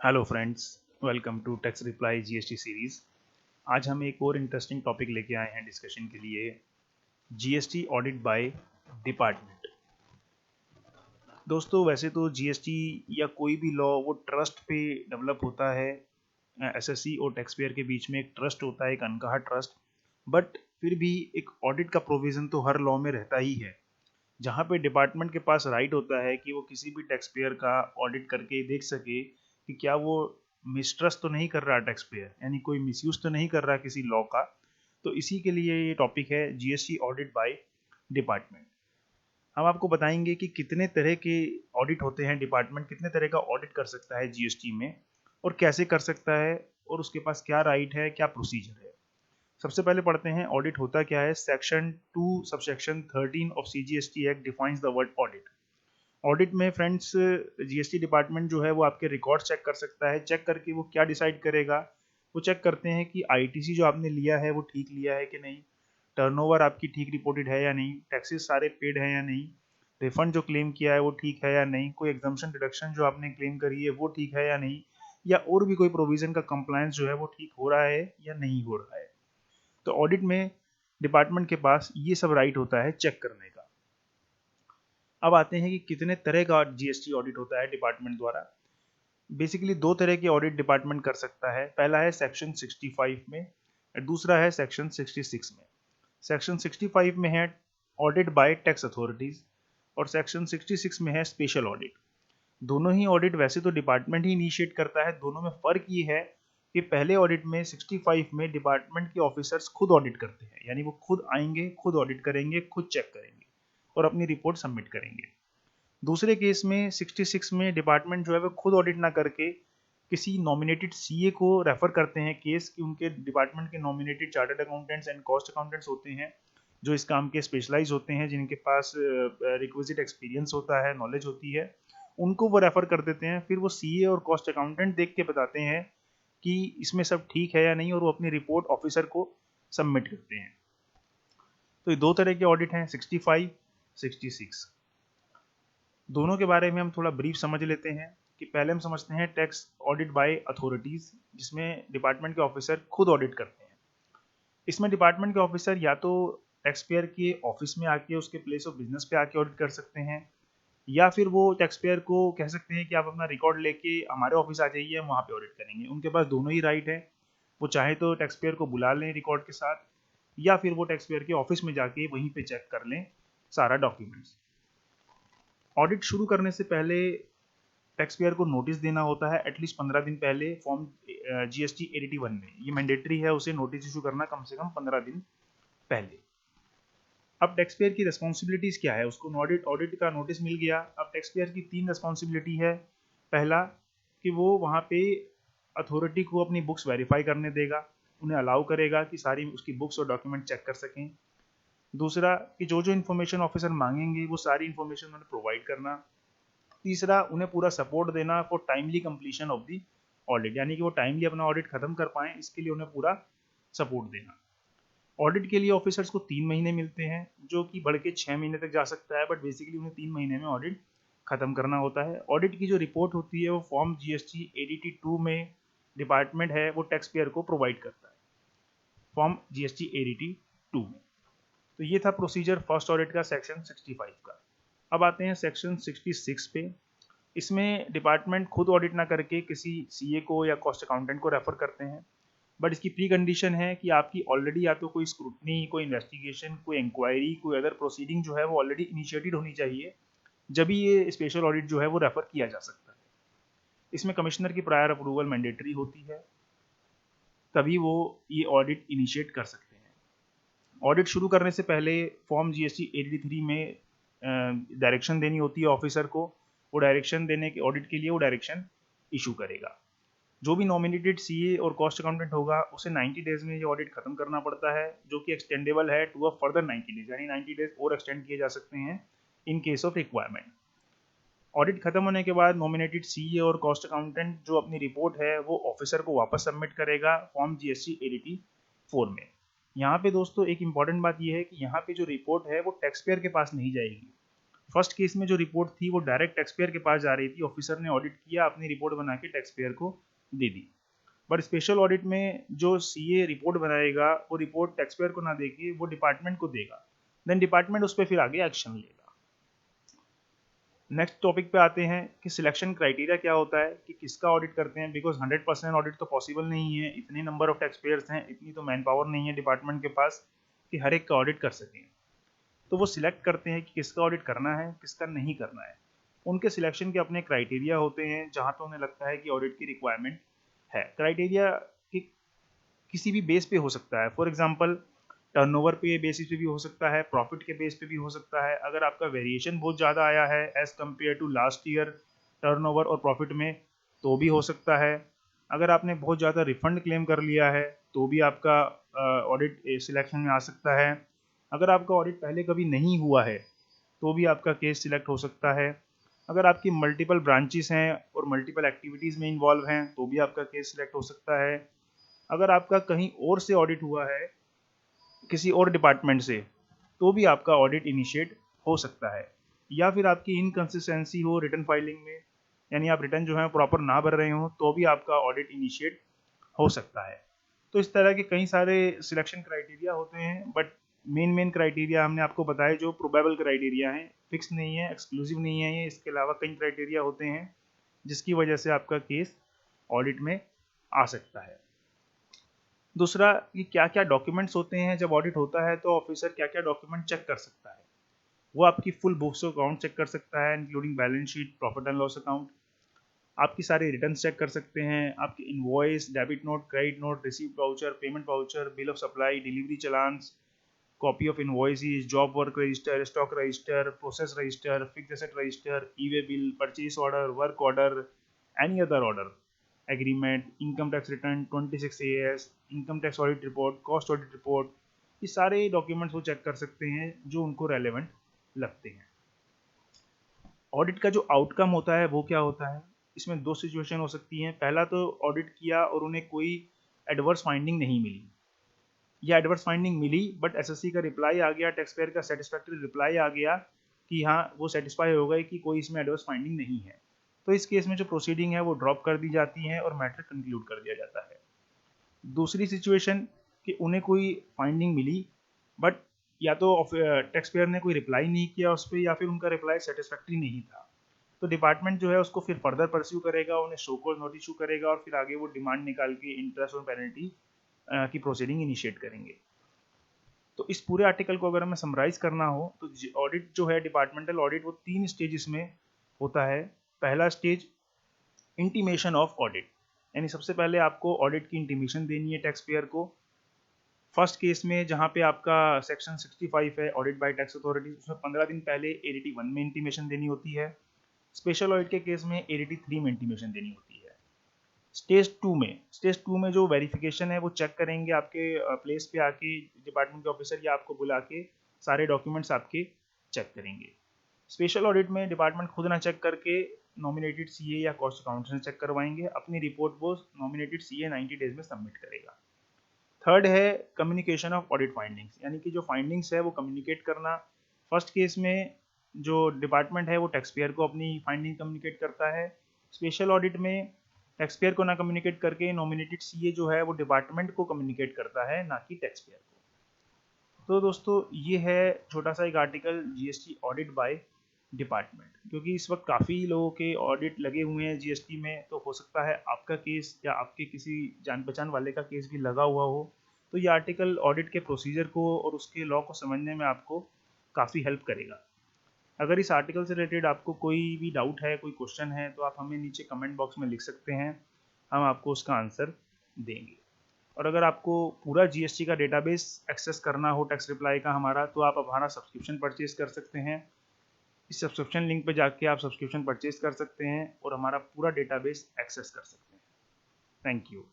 Hello friends, welcome to tax reply GST series. आज हम एक और इंटरेस्टिंग टॉपिक लेके आए हैं डिस्कशन के लिए, जीएसटी ऑडिट बाय डिपार्टमेंट। दोस्तों, वैसे तो जीएसटी या कोई भी लॉ वो ट्रस्ट पे डेवलप होता है। एसएससी और टैक्स पेयर के बीच में एक ट्रस्ट होता है, एक अनकहा ट्रस्ट। बट फिर भी एक ऑडिट का प्रोविजन तो हर लॉ में रहता ही है, जहाँ पे डिपार्टमेंट के पास राइट होता है कि वो किसी भी टैक्स पेयर का ऑडिट करके देख सके कि क्या वो मिसट्रस्ट तो नहीं कर रहा टैक्स पेयर, यानी कोई मिसयूज तो नहीं कर रहा किसी लॉ का। तो इसी के लिए ये टॉपिक है जीएसटी ऑडिट बाय डिपार्टमेंट। हम आपको बताएंगे कि कितने तरह के ऑडिट होते हैं, डिपार्टमेंट कितने तरह का ऑडिट कर सकता है जीएसटी में और कैसे कर सकता है, और उसके पास क्या राइट है, क्या प्रोसीजर है। सबसे पहले पढ़ते हैं ऑडिट होता क्या है। Section 2 subsection 13 of CGST act defines the word audit. Audit में फ्रेंड्स, जीएसटी डिपार्टमेंट जो है वो आपके रिकॉर्ड चेक कर सकता है। चेक करके वो क्या डिसाइड करेगा, वो चेक करते हैं कि आईटीसी जो आपने लिया है वो ठीक लिया है कि नहीं, टर्नओवर आपकी ठीक रिपोर्टेड है या नहीं, टैक्सेस सारे पेड है या नहीं, रिफंड जो क्लेम किया है वो ठीक है या नहीं, कोई एग्जम्पशन डिडक्शन जो आपने क्लेम करी है वो ठीक है या नहीं, या और भी कोई प्रोविजन का कंप्लायंस जो है वो ठीक हो रहा है या नहीं हो रहा है। तो ऑडिट में डिपार्टमेंट के पास ये सब राइट होता है चेक करने का। अब आते हैं कि कितने तरह का जीएसटी ऑडिट होता है डिपार्टमेंट द्वारा। बेसिकली दो तरह के ऑडिट डिपार्टमेंट कर सकता है। पहला है सेक्शन 65 में और दूसरा है सेक्शन 66 में। सेक्शन 65 में है ऑडिट बाय टैक्स अथॉरिटीज और सेक्शन 66 में है स्पेशल ऑडिट। दोनों ही ऑडिट वैसे तो डिपार्टमेंट ही इनिशिएट करता है, दोनों में फर्क ये है कि पहले ऑडिट में 65 में डिपार्टमेंट के ऑफिसर्स खुद ऑडिट करते हैं, यानी वो खुद आएंगे, खुद ऑडिट करेंगे, खुद चेक करेंगे और अपनी रिपोर्ट सबमिट करेंगे। दूसरे केस में 66 में डिपार्टमेंट जो है वो खुद ऑडिट ना करके किसी नॉमिनेटेड सीए को रेफर करते हैं केस, कि उनके डिपार्टमेंट के nominated chartered accountants and cost accountants होते हैं जो इस काम के स्पेशलाइज होते हैं, जिनके पास रिक्विजिट एक्सपीरियंस होता है, नॉलेज होती है। उनको वो रेफर कर देते हैं, फिर वो सीए और कॉस्ट अकाउंटेंट देख के बताते हैं कि इसमें सब ठीक है या नहीं, और वो अपनी रिपोर्ट ऑफिसर को सबमिट करते हैं। तो ये दो तरह के ऑडिट हैं, 65, 66। दोनों के बारे में हम थोड़ा ब्रीफ समझ लेते हैं। कि पहले हम समझते हैं टैक्स ऑडिट बाय अथॉरिटीज, जिसमें डिपार्टमेंट के ऑफिसर खुद ऑडिट करते हैं। इसमें डिपार्टमेंट के ऑफिसर या तो टैक्स पेयर के ऑफिस में आके, उसके प्लेस ऑफ बिजनेस पे आके ऑडिट कर सकते हैं, या फिर वो टैक्स पेयर को कह सकते हैं कि आप अपना रिकॉर्ड लेके हमारे ऑफिस आ जाइए, हम वहाँ पे ऑडिट करेंगे। उनके पास दोनों ही राइट है। वो चाहे तो टैक्स पेयर को बुला लें रिकॉर्ड के साथ, या फिर वो टैक्स पेयर के ऑफिस में जाके वहीं पे चेक कर लें सारा डॉक्यूमेंट्स। ऑडिट शुरू करने से पहले टैक्स पेयर को नोटिस देना होता है एटलीस्ट 15 दिन पहले। फॉर्म जीएसटी एडीटी 1 में ये मैंडेटरी है, उसे नोटिस इशू करना कम से कम 15 दिन पहले। अब टैक्स पेयर की रिस्पॉन्सिबिलिटीज क्या है, उसको ऑडिट ऑडिट का नोटिस मिल गया। अब टैक्स पेयर की 3 रिस्पॉन्सिबिलिटी है। पहला, कि वो वहाँ पे अथॉरिटी को अपनी बुक्स वेरीफाई करने देगा, उन्हें अलाउ करेगा कि सारी उसकी बुक्स और डॉक्यूमेंट चेक कर सकें। दूसरा, कि जो जो इन्फॉर्मेशन ऑफिसर मांगेंगे वो सारी इन्फॉर्मेशन उन्हें प्रोवाइड करना। तीसरा, उन्हें पूरा सपोर्ट देना for timely completion of the audit, यानी कि वो टाइमली अपना ऑडिट खत्म कर पाएं, इसके लिए उन्हें पूरा सपोर्ट देना। ऑडिट के लिए ऑफिसर्स को 3 महीने मिलते हैं, जो कि बढ़ के 6 महीने तक जा सकता है, बट बेसिकली उन्हें 3 महीने में ऑडिट खत्म करना होता है। ऑडिट की जो रिपोर्ट होती है वो फॉर्म जीएसटी एडीटी 2 में डिपार्टमेंट है वो टैक्स पेयर को प्रोवाइड करता है, फॉर्म जीएसटी एडीटी 2 में। तो ये था प्रोसीजर फर्स्ट ऑडिट का, सेक्शन 65 का। अब आते हैं सेक्शन 66 पे। इसमें डिपार्टमेंट खुद ऑडिट ना करके किसी सीए को या कॉस्ट अकाउंटेंट को रेफर करते हैं, बट इसकी प्री कंडीशन है कि आपकी ऑलरेडी या तो कोई स्क्रूटनी, कोई इन्वेस्टिगेशन, कोई इंक्वायरी, कोई अदर प्रोसीडिंग जो है वो ऑलरेडी इनिशिएटेड होनी चाहिए, जब भी ये स्पेशल ऑडिट जो है वो रेफर किया जा सकता है। इसमें कमिश्नर की प्रायर अप्रूवल मैंडेटरी होती है, तभी वो ये ऑडिट इनिशिएट कर सकते हैं। ऑडिट शुरू करने से पहले फॉर्म जीएसटी 83 में डायरेक्शन देनी होती है ऑफिसर को। वो डायरेक्शन देने के ऑडिट के लिए वो डायरेक्शन इशू करेगा। जो भी नॉमिनेटेड सीए और कॉस्ट अकाउंटेंट होगा उसे 90 डेज में ये ऑडिट खत्म करना पड़ता है, जो कि एक्सटेंडेबल है टू अ फर्दर 90 डेज, यानी 90 डेज और एक्सटेंड किए जा सकते हैं in case of requirement. Audit खत्म होने के बाद नॉमिनेटेड सीए और कॉस्ट अकाउंटेंट जो अपनी रिपोर्ट है वो ऑफिसर को वापस सबमिट करेगा फॉर्म जीएसटी एडीटी 4 में। यहाँ पे दोस्तों एक इंपॉर्टेंट बात यह है कि यहाँ पे जो रिपोर्ट है वो टैक्स पेयर के पास नहीं जाएगी, फर्स्ट केस में जो रिपोर्ट थी वो डायरेक्ट टैक्स पेयर के पास जा रही थी, ऑफिसर ने ऑडिट किया, अपनी रिपोर्ट बना के टैक्स पेयर को दे दी। बट स्पेशल ऑडिट में जो सीए रिपोर्ट बनाएगा वो रिपोर्ट टैक्स पेयर को ना देके वो डिपार्टमेंट को देगा, देन डिपार्टमेंट उस पर फिर आगे एक्शन लेगा। नेक्स्ट टॉपिक पे आते हैं कि सिलेक्शन क्राइटेरिया क्या होता है, कि किसका ऑडिट करते हैं, बिकॉज 100% ऑडिट तो पॉसिबल नहीं है, इतने नंबर ऑफ टैक्स पेयर्स हैं, इतनी तो मैन पावर नहीं है डिपार्टमेंट के पास कि हर एक का ऑडिट कर सकें। तो वो सिलेक्ट करते हैं कि किसका ऑडिट करना है, किसका नहीं करना है। उनके सिलेक्शन के अपने क्राइटेरिया होते हैं जहाँ पे उन्हें लगता है कि ऑडिट की रिक्वायरमेंट है। क्राइटेरिया किसी भी बेस पे हो सकता है, फॉर एग्जांपल टर्नओवर पे बेसिस पे भी हो सकता है, प्रॉफिट के बेस पे भी हो सकता है। अगर आपका वेरिएशन बहुत ज़्यादा आया है as compare to last year turnover और प्रॉफिट में तो भी हो सकता है। अगर आपने बहुत ज़्यादा रिफंड क्लेम कर लिया है तो भी आपका ऑडिट सिलेक्शन में आ सकता है। अगर आपका ऑडिट पहले कभी नहीं हुआ है तो भी आपका केस सिलेक्ट हो सकता है। अगर आपकी मल्टीपल ब्रांचेस हैं और मल्टीपल एक्टिविटीज़ में इन्वॉल्व हैं तो भी आपका केस सिलेक्ट हो सकता है। अगर आपका कहीं और से ऑडिट हुआ है किसी और डिपार्टमेंट से तो भी आपका ऑडिट इनिशिएट हो सकता है। या फिर आपकी इनकंसिस्टेंसी हो रिटर्न फाइलिंग में, यानी आप रिटर्न जो है प्रॉपर ना भर रहे हो तो भी आपका ऑडिट इनिशिएट हो सकता है। तो इस तरह के कई सारे सिलेक्शन क्राइटेरिया होते हैं, बट मेन क्राइटेरिया हमने आपको बताया जो प्रोबेबल क्राइटेरिया हैं, फिक्स नहीं है, एक्सक्लूसिव नहीं है ये, इसके अलावा कई क्राइटेरिया होते हैं जिसकी वजह से आपका केस ऑडिट में आ सकता है। दूसरा कि क्या क्या डॉक्यूमेंट्स होते हैं जब ऑडिट होता है, तो ऑफिसर क्या क्या डॉक्यूमेंट चेक कर सकता है। वो आपकी full books of account check कर सकता है, including balance sheet, profit and loss account. आपकी सारी रिटर्न चेक कर सकते हैं, आपकी invoice, debit note, credit note, receipt voucher, payment voucher, bill of supply, delivery challans, copy of invoices, job work register, stock register, process register, fixed asset register, e-way bill, purchase order, work order, any other order, agreement, income tax return 26 AS, income tax audit report, cost audit report, ये सारे documents वो check कर सकते हैं जो उनको relevant लगते हैं। ऑडिट का जो आउटकम होता है वो क्या होता है, इसमें दो सिचुएशन हो सकती हैं। पहला तो ऑडिट किया और उन्हें कोई एडवर्स फाइंडिंग नहीं मिली, या एडवर्स फाइंडिंग मिली बट एसएससी का रिप्लाई आ गया, टैक्स पेयर का सेटिस्फैक्टरी रिप्लाई आ गया कि हाँ वो सेटिस्फाई हो गए कि कोई इसमें एडवर्स फाइंडिंग नहीं है, तो इस केस में जो प्रोसीडिंग है वो ड्रॉप कर दी जाती है और मैटर कंक्लूड कर दिया जाता है। दूसरी सिचुएशन कि उन्हें कोई फाइंडिंग मिली बट या तो टैक्स पेयर ने कोई रिप्लाई नहीं किया उस पर, या फिर उनका रिप्लाई सेटिस्फैक्टरी नहीं था, तो डिपार्टमेंट जो है उसको फिर फर्दर परस्यू करेगा, उन्हें शो कॉज नोटिस इशू करेगा और फिर आगे वो डिमांड निकाल के इंटरेस्ट और पेनल्टी की प्रोसीडिंग इनिशिएट करेंगे। तो इस पूरे आर्टिकल को अगर हमें समराइज करना हो तो ऑडिट जो है डिपार्टमेंटल ऑडिट वो 3 स्टेजेस में होता है। पहला स्टेज इंटीमेशन ऑफ ऑडिट, यानी सबसे पहले आपको ऑडिट की इंटीमेशन देनी है टैक्स पेयर को। फर्स्ट केस में जहाँ पे आपका सेक्शन 65 है ऑडिट बाय टैक्स अथॉरिटी, उसमें 15 दिन पहले एडीटी 1 में इंटीमेशन देनी होती है। स्पेशल ऑडिट के केस में एडीटी 3 में इंटीमेशन देनी होती है। स्टेज 2 में जो वेरिफिकेशन है वो चेक करेंगे आपके प्लेस पे आके डिपार्टमेंट के ऑफिसर, या आपको बुला के सारे डॉक्यूमेंट्स आपके चेक करेंगे। स्पेशल ऑडिट में डिपार्टमेंट खुद ना चेक करके नॉमिनेटेड सीए या कॉस्ट अकाउंटेंट से चेक करवाएंगे, अपनी रिपोर्ट वो नॉमिनेटेड सीए 90 डेज में सबमिट करेगा। थर्ड है कम्युनिकेशन ऑफ ऑडिट फाइंडिंग्स, यानी कि जो फाइंडिंग्स है वो कम्युनिकेट करना। फर्स्ट केस में जो डिपार्टमेंट है वो टैक्स पेयर को अपनी फाइंडिंग कम्युनिकेट करता है। स्पेशल ऑडिट में टैक्स पेयर को ना कम्युनिकेट करके नॉमिनेटेड सीए जो है वो डिपार्टमेंट को कम्युनिकेट करता है, ना कि टैक्स पेयर को। तो दोस्तों ये है छोटा सा एक article GST audit by department, क्योंकि इस वक्त काफ़ी लोगों के ऑडिट लगे हुए हैं जीएसटी में, तो हो सकता है आपका केस या आपके किसी जान पहचान वाले का केस भी लगा हुआ हो। तो ये आर्टिकल ऑडिट के प्रोसीजर को और उसके लॉ को समझने में आपको काफ़ी हेल्प करेगा। अगर इस आर्टिकल से रिलेटेड आपको कोई भी डाउट है, कोई क्वेश्चन है, तो आप हमें नीचे कमेंट बॉक्स में लिख सकते हैं, हम आपको उसका आंसर देंगे। और अगर आपको पूरा जीएसटी का डेटाबेस एक्सेस करना हो टैक्स रिप्लाई का हमारा, तो आप हमारा सब्सक्रिप्शन परचेज कर सकते हैं। इस सब्सक्रिप्शन लिंक पे जाके आप सब्सक्रिप्शन परचेज कर सकते हैं और हमारा पूरा डेटाबेस एक्सेस कर सकते हैं। Thank you.